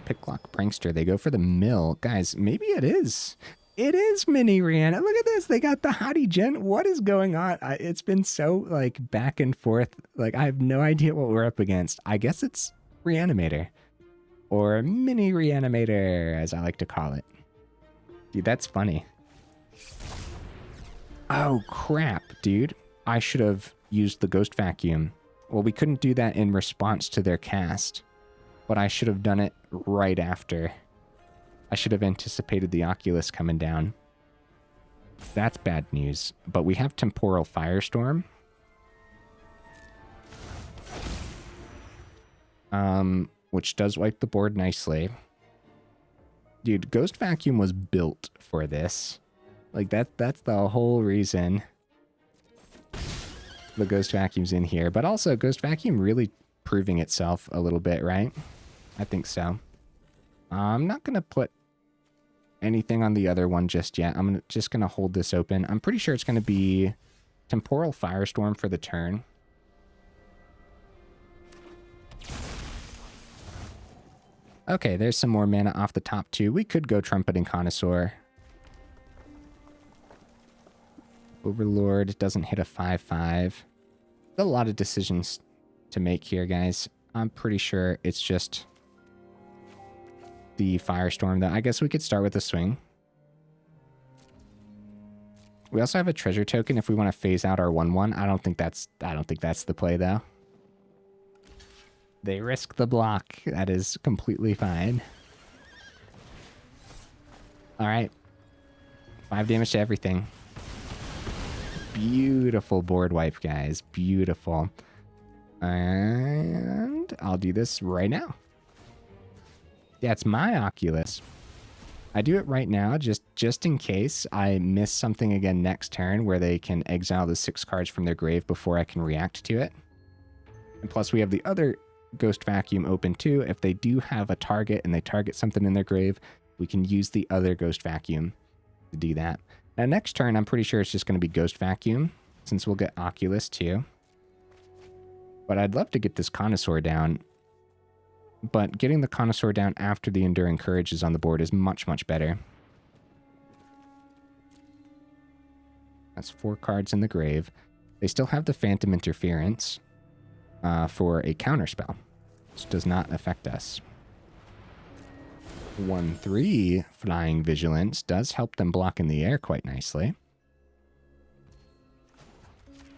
Picklock Prankster. They go for the mill. Guys, maybe it is. It is mini Rihanna. Look at this. They got the hottie gen. What is going on? It's been so like back and forth. Like I have no idea what we're up against. I guess it's Reanimator or mini Reanimator, as I like to call it. Dude, that's funny. Oh crap, dude. I should have used the Ghost Vacuum. Well, we couldn't do that in response to their cast, but I should have done it right after. I should have anticipated the Oculus coming down. That's bad news. But we have Temporal Firestorm. Which does wipe the board nicely. Dude, Ghost Vacuum was built for this. Like, that's the whole reason the Ghost Vacuum's in here. But also, Ghost Vacuum really proving itself a little bit, right? I think so. I'm not going to put anything on the other one just yet. I'm just going to hold this open. I'm pretty sure it's going to be Temporal Firestorm for the turn. Okay, there's some more mana off the top too. We could go Trumpeting Carnosaur. Overlord doesn't hit a 5/5. A lot of decisions to make here, guys. I'm pretty sure it's just the Firestorm, though. I guess we could start with a swing. We also have a treasure token if we want to phase out our 1/1. I don't think that's the play, though. They risk the block. That is completely fine. All right. 5 damage to everything. Beautiful board wipe, guys. Beautiful. And I'll do this right now. Yeah, it's my Oculus. I do it right now just in case I miss something again next turn where they can exile the 6 cards from their grave before I can react to it. And plus we have the other Ghost Vacuum open too. If they do have a target and they target something in their grave, we can use the other Ghost Vacuum to do that. Now next turn, I'm pretty sure it's just going to be Ghost Vacuum, since we'll get Oculus too. But I'd love to get this Carnosaur down. But getting the Carnosaur down after the Enduring Courage is on the board is much, much better. That's 4 cards in the grave. They still have the Phantom Interference for a counterspell, which does not affect us. 1/3 Flying Vigilance does help them block in the air quite nicely.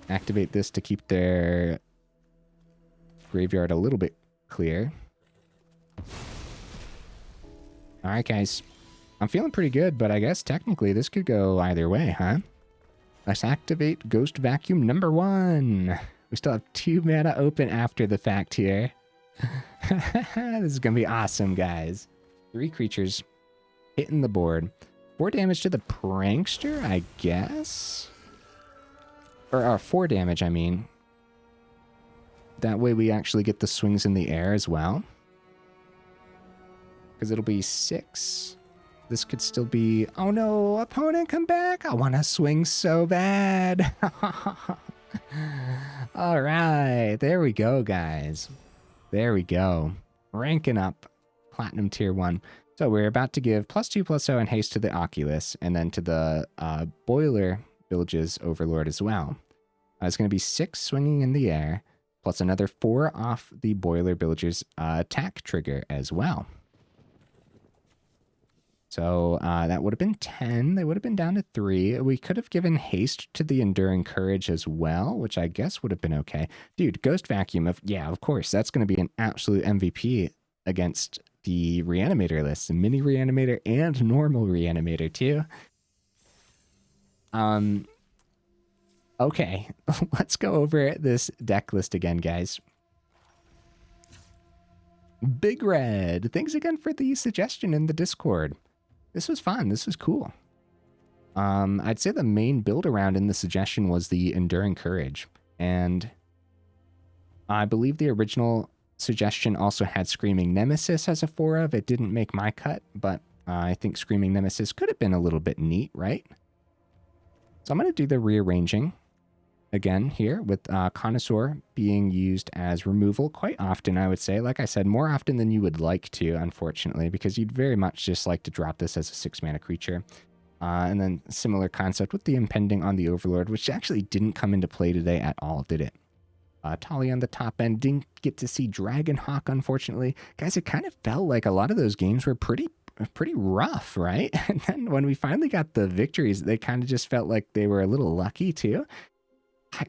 Activate this to keep their graveyard a little bit clear. Alright, guys. I'm feeling pretty good, but I guess technically this could go either way, huh? Let's activate Ghost Vacuum number 1. We still have 2 mana open after the fact here. This is going to be awesome, guys. 3 creatures hitting the board. 4 damage to the Prankster, I guess? Or 4 damage, I mean. That way we actually get the swings in the air as well. Because it'll be 6. This could still be... Oh no, opponent, come back! I want to swing so bad! Alright, there we go, guys. There we go. Ranking up. Platinum Tier 1. So we're about to give +2/+0 and haste to the Oculus, and then to the Boilerbilges Overlord as well. It's going to be 6 swinging in the air, plus another 4 off the Boilerbilges attack trigger as well. So that would have been 10. They would have been down to 3. We could have given haste to the Enduring Courage as well, which I guess would have been okay. Dude, Ghost Vacuum, yeah, of course. That's going to be an absolute MVP against the Reanimator list. The Mini Reanimator and Normal Reanimator too. Okay, let's go over this deck list again, guys. Big Red, thanks again for the suggestion in the Discord. This was fun. This was cool. I'd say the main build around in the suggestion was the Enduring Courage. And I believe the original suggestion also had Screaming Nemesis as a 4 of. It didn't make my cut, but I think Screaming Nemesis could have been a little bit neat, right? So I'm going to do the rearranging again here with Carnosaur being used as removal quite often, I would say. Like I said, more often than you would like to, unfortunately, because you'd very much just like to drop this as a 6 mana creature. And then similar concept with the impending on the Overlord, which actually didn't come into play today at all, did it? Etali on the top end. Didn't get to see Dragonhawk, unfortunately. Guys, it kind of felt like a lot of those games were pretty rough, right? And then when we finally got the victories, they kind of just felt like they were a little lucky too.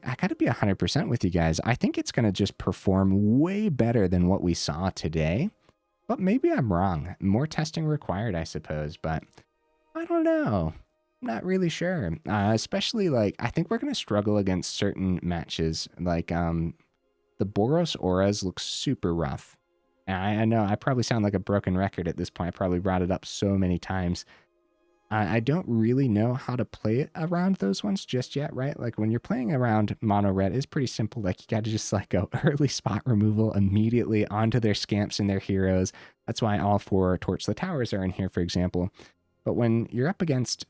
I got to be 100% with you guys. I think it's going to just perform way better than what we saw today. But maybe I'm wrong. More testing required, I suppose. But I don't know. I'm not really sure. Especially, like, I think we're going to struggle against certain matches. Like, the Boros Auras look super rough. And I know I probably sound like a broken record at this point. I probably brought it up so many times. I don't really know how to play it around those ones just yet, right? Like when you're playing around mono red, it's pretty simple. Like you got to just like go early spot removal immediately onto their scamps and their heroes. That's why all 4 Torch the Towers are in here, for example. But when you're up against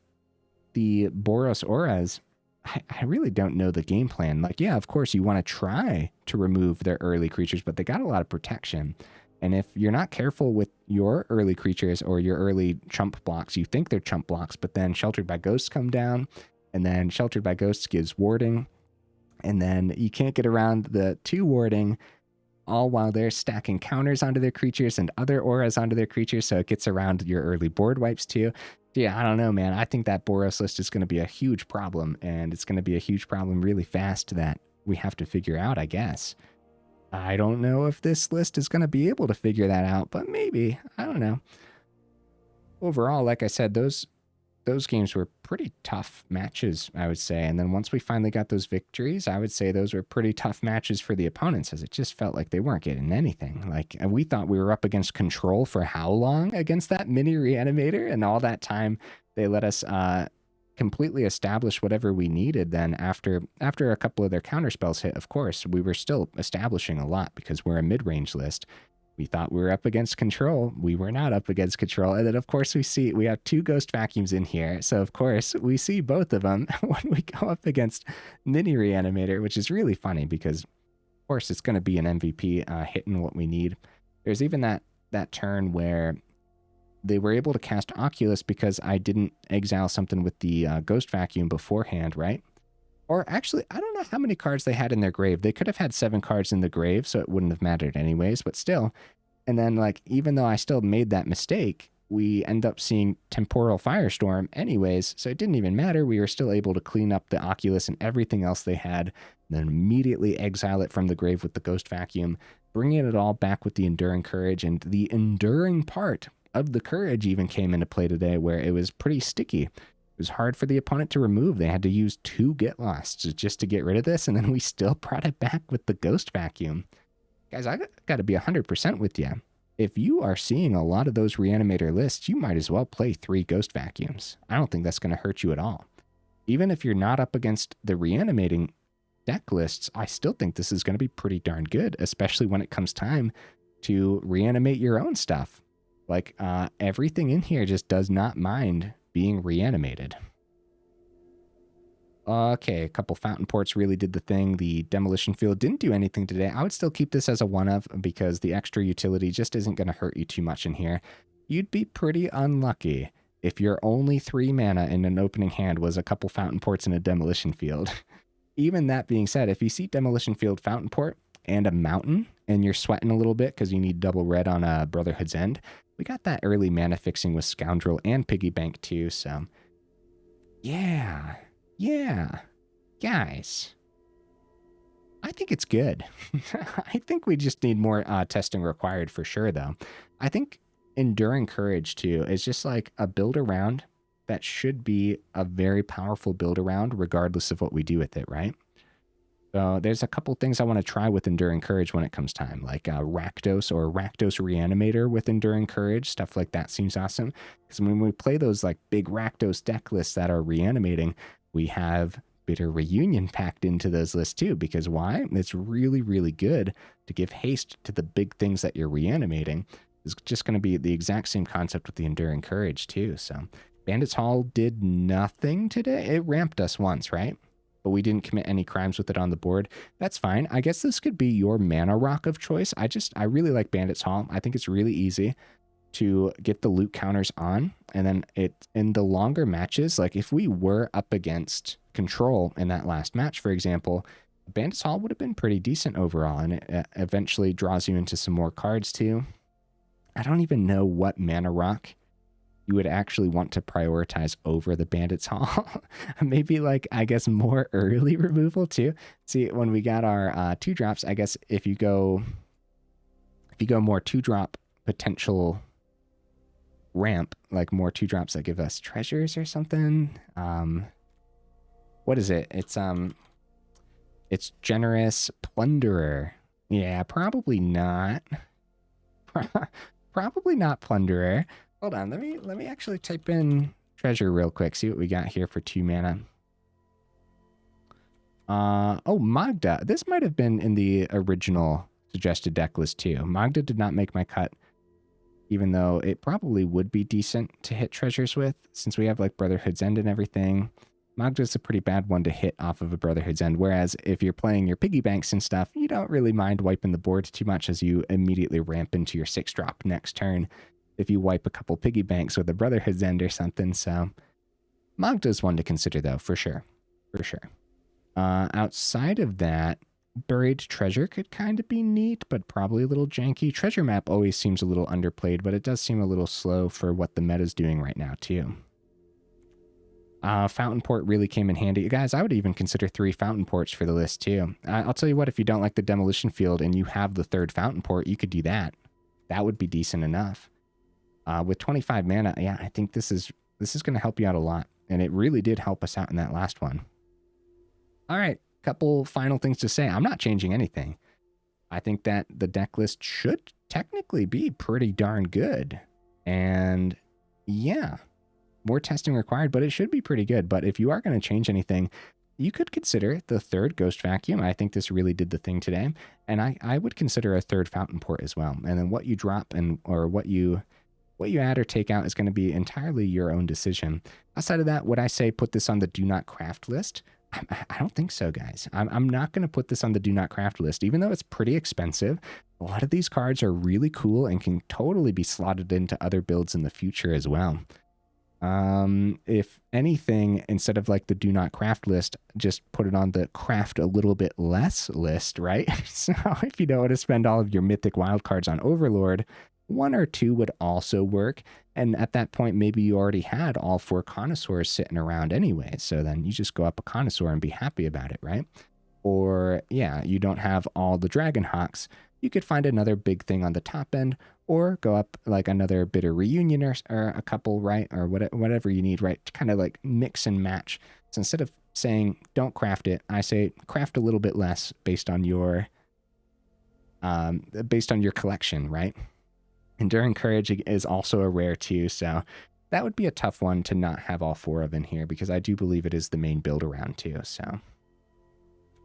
the Boros Auras, I really don't know the game plan. Like, yeah, of course you want to try to remove their early creatures, but they got a lot of protection. And if you're not careful with your early creatures or your early chump blocks, you think they're chump blocks, but then Sheltered by Ghosts come down, and then Sheltered by Ghosts gives warding, and then you can't get around the 2 warding, all while they're stacking counters onto their creatures and other auras onto their creatures, so it gets around your early board wipes too. Yeah, I don't know, man. I think that Boros list is going to be a huge problem, and it's going to be a huge problem really fast that we have to figure out, I guess. I don't know if this list is going to be able to figure that out, but maybe. I don't know. Overall, like I said, those games were pretty tough matches, I would say. And then once we finally got those victories, I would say those were pretty tough matches for the opponents, as it just felt like they weren't getting anything. Like, we thought we were up against Control for how long against that mini Reanimator, and all that time they let us completely establish whatever we needed. Then after a couple of their counter spells hit, of course, we were still establishing a lot because we're a mid-range list. We thought we were up against Control. We were not up against Control. And then, of course, we have 2 Ghost Vacuums in here. So, of course, we see both of them when we go up against Mini Reanimator, which is really funny because, of course, it's going to be an MVP hitting what we need. There's even that turn where they were able to cast Oculus because I didn't exile something with the Ghost Vacuum beforehand, right? Or actually, I don't know how many cards they had in their grave. They could have had 7 cards in the grave, so it wouldn't have mattered anyways, but still. And then, like, even though I still made that mistake, we end up seeing Temporal Firestorm anyways, so it didn't even matter. We were still able to clean up the Oculus and everything else they had, and then immediately exile it from the grave with the Ghost Vacuum, bringing it all back with the Enduring Courage. And the enduring part of the Courage even came into play today, where it was pretty sticky. It was hard for the opponent to remove. They had to use 2 Get Losts just to get rid of this, and then we still brought it back with the Ghost Vacuum. Guys, I got to be 100% with you. If you are seeing a lot of those Reanimator lists, you might as well play 3 Ghost Vacuums. I don't think that's going to hurt you at all. Even if you're not up against the reanimating deck lists, I still think this is going to be pretty darn good, especially when it comes time to reanimate your own stuff. Like, everything in here just does not mind being reanimated. Okay, a couple Fountainports really did the thing. The Demolition Field didn't do anything today. I would still keep this as a one-of because the extra utility just isn't going to hurt you too much in here. You'd be pretty unlucky if your only 3 mana in an opening hand was a couple Fountainports and a Demolition Field. Even that being said, if you see Demolition Field, Fountainport, and a Mountain, and you're sweating a little bit because you need double red on a Brotherhood's End, we got that early mana fixing with Scoundrel and Piggy Bank too, so yeah, guys, I think it's good. I think we just need more testing required for sure, though. I think Enduring Courage too is just like a build around that should be a very powerful build around regardless of what we do with it, right? So there's a couple things I want to try with Enduring Courage when it comes time, like Rakdos or Rakdos Reanimator with Enduring Courage. Stuff like that seems awesome. Because when we play those like big Rakdos deck lists that are reanimating, we have Bitter Reunion packed into those lists too. Because why? It's really, really good to give haste to the big things that you're reanimating. It's just going to be the exact same concept with the Enduring Courage too. So Bandit's Hall did nothing today. It ramped us once, right? But we didn't commit any crimes with it on the board. That's fine. I guess this could be your mana rock of choice. I really like Bandit's Hall. I think it's really easy. to get the loot counters on. And then in the longer matches, like if we were up against Control in that last match, for example, Bandit's Hall would have been pretty decent overall, and it eventually draws you into some more cards too. I don't even know what mana rock you would actually want to prioritize over the Bandit's Hall. Maybe like, I guess, more early removal too. See, when we got our 2-drops, I guess if you go more 2-drop potential ramp, like more 2-drops that give us treasures or something. What is it? It's Generous Plunderer. Yeah, probably not. Probably not Plunderer. Hold on, let me actually type in treasure real quick, see what we got here for 2 mana. Oh, Magda. This might have been in the original suggested deck list too. Magda did not make my cut, even though it probably would be decent to hit treasures with, since we have like Brotherhood's End and everything. Magda's a pretty bad one to hit off of a Brotherhood's End, whereas if you're playing your piggy banks and stuff, you don't really mind wiping the board too much, as you immediately ramp into your 6-drop next turn if you wipe a couple piggy banks with a Brotherhood's End or something. So Magda's one to consider though, for sure. For sure. Outside of that, Buried Treasure could kind of be neat, but probably a little janky. Treasure Map always seems a little underplayed, but it does seem a little slow for what the meta's doing right now too. Fountainport really came in handy. Guys, I would even consider 3 Fountainports for the list too. I'll tell you what, if you don't like the Demolition Field and you have the 3rd Fountainport, you could do that. That would be decent enough. With 25 mana, yeah, I think this is going to help you out a lot. And it really did help us out in that last one. All right, couple final things to say. I'm not changing anything. I think that the deck list should technically be pretty darn good. And yeah, more testing required, but it should be pretty good. But if you are going to change anything, you could consider the 3rd Ghost Vacuum. I think this really did the thing today. And I would consider a 3rd Fountainport as well. And then what you drop or what you add or take out is going to be entirely your own decision. Outside of that, would I say put this on the do not craft list? I don't think so, guys. I'm not going to put this on the do not craft list, even though it's pretty expensive. A lot of these cards are really cool and can totally be slotted into other builds in the future as well. If anything, instead of like the do not craft list, just put it on the craft a little bit less list, right? So if you don't want to spend all of your mythic wildcards on Overlord, 1 or 2 would also work. And at that point, maybe you already had all 4 Carnosaurs sitting around anyway. So then you just go up a Carnosaur and be happy about it, right? Or yeah, you don't have all the Dragonhawks. You could find another big thing on the top end, or go up like another Bitter Reunion or a couple, right? Or whatever you need, right? To kind of like mix and match. So instead of saying don't craft it, I say craft a little bit less based on your collection, right? Enduring Courage is also a rare too, so that would be a tough one to not have all 4 of in here, because I do believe it is the main build around too. So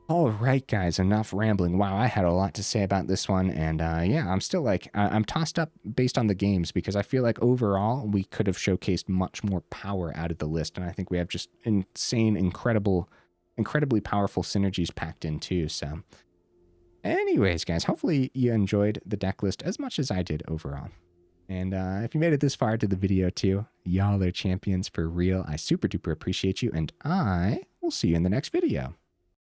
all right, guys, enough rambling. Wow, I had a lot to say about this one, and yeah, I'm still like, I'm tossed up based on the games, because I feel like overall we could have showcased much more power out of the list, and I think we have just insane, incredibly powerful synergies packed in too. So anyways, guys, hopefully you enjoyed the deck list as much as I did overall. And if you made it this far to the video too, y'all are champions for real. I super duper appreciate you, and I will see you in the next video.